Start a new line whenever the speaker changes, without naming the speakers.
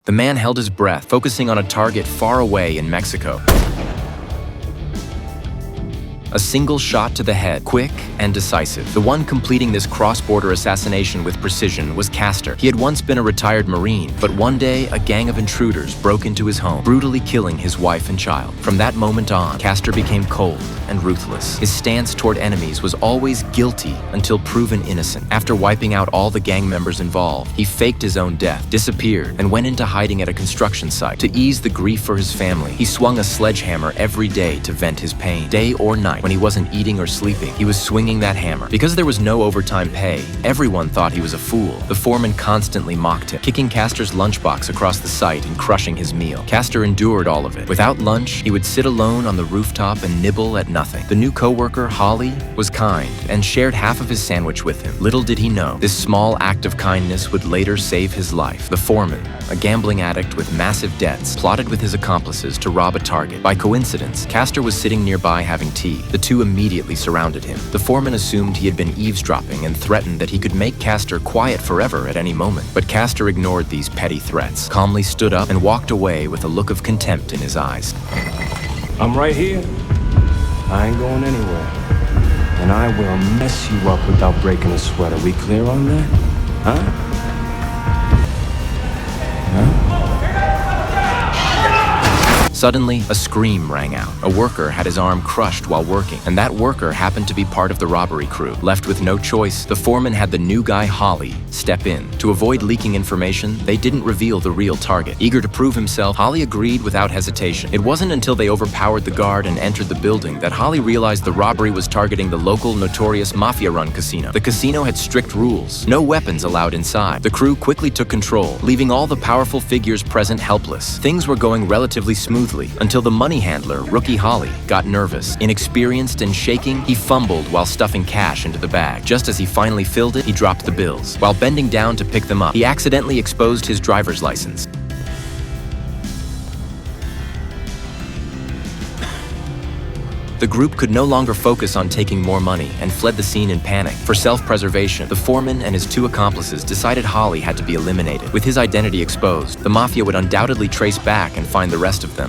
The man held his breath, focusing on a target far away in Mexico. A single shot to the head, quick and decisive. The one completing this cross-border assassination with precision was Castor. He had once been a retired Marine, but one day a gang of intruders broke into his home, brutally killing his wife and child. From that moment on, Castor became cold and ruthless. His stance toward enemies was always guilty until proven innocent. After wiping out all the gang members involved, he faked his own death, disappeared, and went into hiding at a construction site. To ease the grief for his family, he swung a sledgehammer every day to vent his pain. Day or night, when he wasn't eating or sleeping, he was swinging that hammer. Because there was no overtime pay, everyone thought he was a fool. The foreman constantly mocked him, kicking Castor's lunchbox across the site and crushing his meal. Castor endured all of it. Without lunch, he would sit alone on the rooftop and nibble at nothing. The new coworker, Holly, was kind and shared half of his sandwich with him. Little did he know, this small act of kindness would later save his life. The foreman, a gambling addict with massive debts, plotted with his accomplices to rob a target. By coincidence, Castor was sitting nearby having tea. The two immediately surrounded him. The foreman assumed he had been eavesdropping and threatened that he could make Castor quiet forever at any moment. But Castor ignored these petty threats, calmly stood up and walked away with a look of contempt in his eyes.
I'm right here. I ain't going anywhere. And I will mess you up without breaking a sweat. Are we clear on that? Huh?
Suddenly, a scream rang out. A worker had his arm crushed while working, and that worker happened to be part of the robbery crew. Left with no choice, the foreman had the new guy, Holly, step in. To avoid leaking information, they didn't reveal the real target. Eager to prove himself, Holly agreed without hesitation. It wasn't until they overpowered the guard and entered the building that Holly realized the robbery was targeting the local notorious mafia-run casino. The casino had strict rules, no weapons allowed inside. The crew quickly took control, leaving all the powerful figures present helpless. Things were going relatively smoothly until the money handler, Rookie Holly, got nervous. Inexperienced and shaking, he fumbled while stuffing cash into the bag. Just as he finally filled it, he dropped the bills. While bending down to pick them up, he accidentally exposed his driver's license. The group could no longer focus on taking more money and fled the scene in panic. For self-preservation, the foreman and his two accomplices decided Holly had to be eliminated. With his identity exposed, the mafia would undoubtedly trace back and find the rest of them.